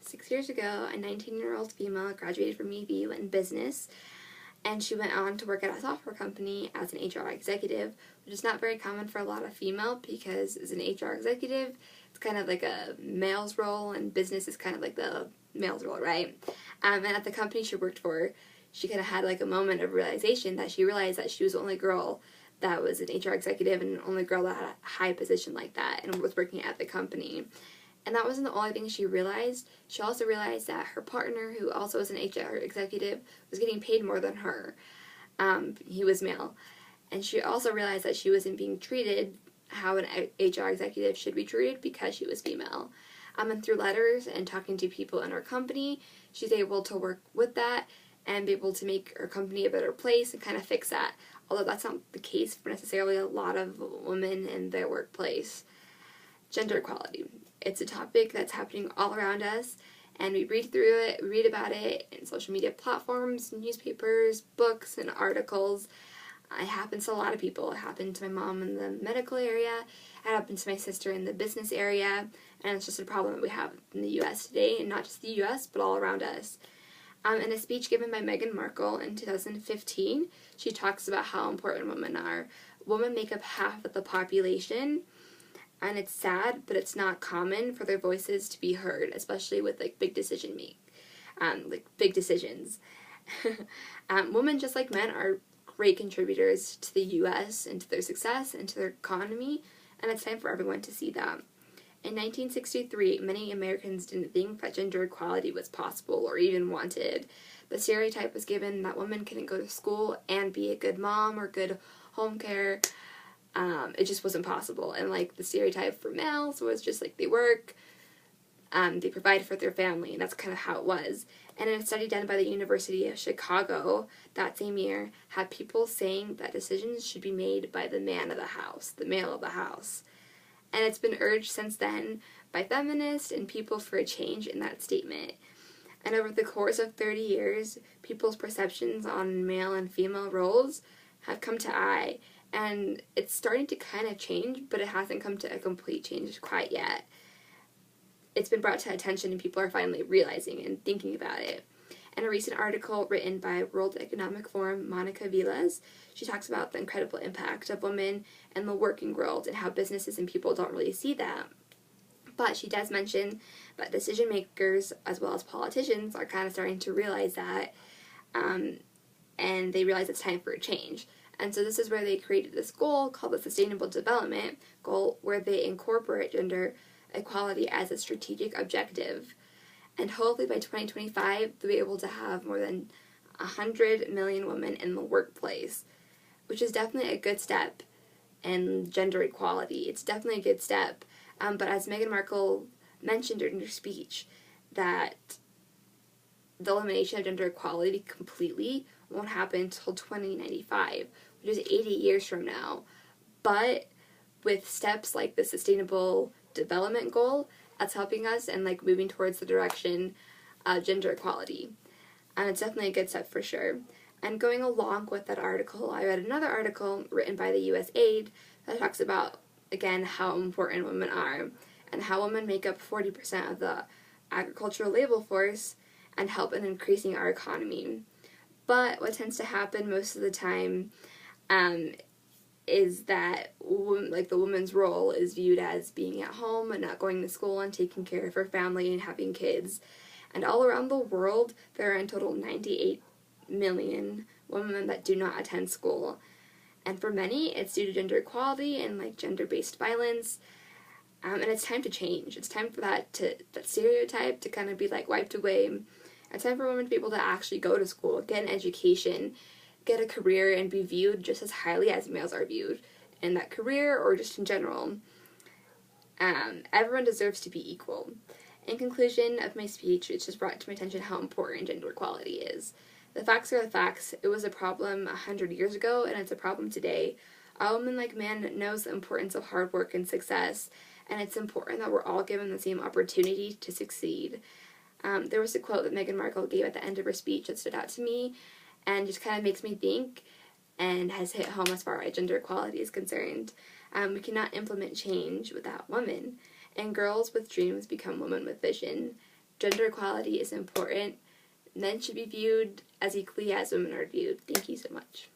6 years ago, a 19-year-old female graduated from UV in business, and she went on to work at a software company as an HR executive, which is not very common for a lot of female because as an HR executive, it's kind of like a male's role, and business is kind of like the male's role, right? And at the company she worked for, she kind of had like a moment of realization that she realized that she was the only girl that was an HR executive and the only girl that had a high position like that and was working at the company. And that wasn't the only thing she realized. She also realized that her partner, who also was an HR executive, was getting paid more than her. He was male. And she also realized that she wasn't being treated how an HR executive should be treated because she was female. And through letters and talking to people in her company, she's able to work with that and be able to make her company a better place and kind of fix that. Although that's not the case for necessarily a lot of women in their workplace. Gender equality. It's a topic that's happening all around us, and we read through it, we read about it in social media platforms, newspapers, books, and articles. It happens to a lot of people. It happened to my mom in the medical area, it happened to my sister in the business area, and it's just a problem that we have in the U.S. today, and not just the U.S., but all around us. In a speech given by Meghan Markle in 2015, she talks about how important women are. Women make up half of the population, and it's sad, but it's not common for their voices to be heard, especially with big decisions. Women, just like men, are great contributors to the U.S. and to their success and to their economy, and it's time for everyone to see that. In 1963, many Americans didn't think that gender equality was possible or even wanted. The stereotype was given that women couldn't go to school and be a good mom or good home care. It just wasn't possible. And the stereotype for males was just they work, they provide for their family, and that's kind of how it was. And in a study done by the University of Chicago that same year, had people saying that decisions should be made by the man of the house, the male of the house. And it's been urged since then by feminists and people for a change in that statement. And over the course of 30 years, people's perceptions on male and female roles have come to eye. And it's starting to kind of change, but it hasn't come to a complete change quite yet. It's been brought to attention and people are finally realizing and thinking about it. In a recent article written by World Economic Forum, Monica Vilas, she talks about the incredible impact of women in the working world and how businesses and people don't really see that. But she does mention that decision makers as well as politicians are kind of starting to realize that, and they realize it's time for a change. And so this is where they created this goal called the Sustainable Development Goal, where they incorporate gender equality as a strategic objective. And hopefully by 2025, they'll be able to have more than 100 million women in the workplace, which is definitely a good step in gender equality. It's definitely a good step. But as Meghan Markle mentioned during her speech, that the elimination of gender equality completely won't happen until 2095, which is 80 years from now. But with steps like the Sustainable Development Goal, that's helping us and moving towards the direction of gender equality. And it's definitely a good step for sure. And going along with that article, I read another article written by the USAID that talks about, again, how important women are and how women make up 40% of the agricultural labor force and help in increasing our economy. But what tends to happen most of the time is that the woman's role is viewed as being at home and not going to school and taking care of her family and having kids. And all around the world, there are in total 98 million women that do not attend school. And for many, it's due to gender equality and gender-based violence. And it's time to change. It's time for that stereotype to kind of be wiped away. It's time for women to be able to actually go to school, get an education, get a career, and be viewed just as highly as males are viewed in that career or just in general. Everyone deserves to be equal. In conclusion of my speech, it's just brought to my attention how important gender equality is. The facts are the facts. It was a problem 100 years ago, and it's a problem today. A woman like man knows the importance of hard work and success, and it's important that we're all given the same opportunity to succeed. There was a quote that Meghan Markle gave at the end of her speech that stood out to me, and just kind of makes me think and has hit home as far as gender equality is concerned. We cannot implement change without women, and girls with dreams become women with vision. gender equality is important. Men should be viewed as equally as women are viewed. Thank you so much.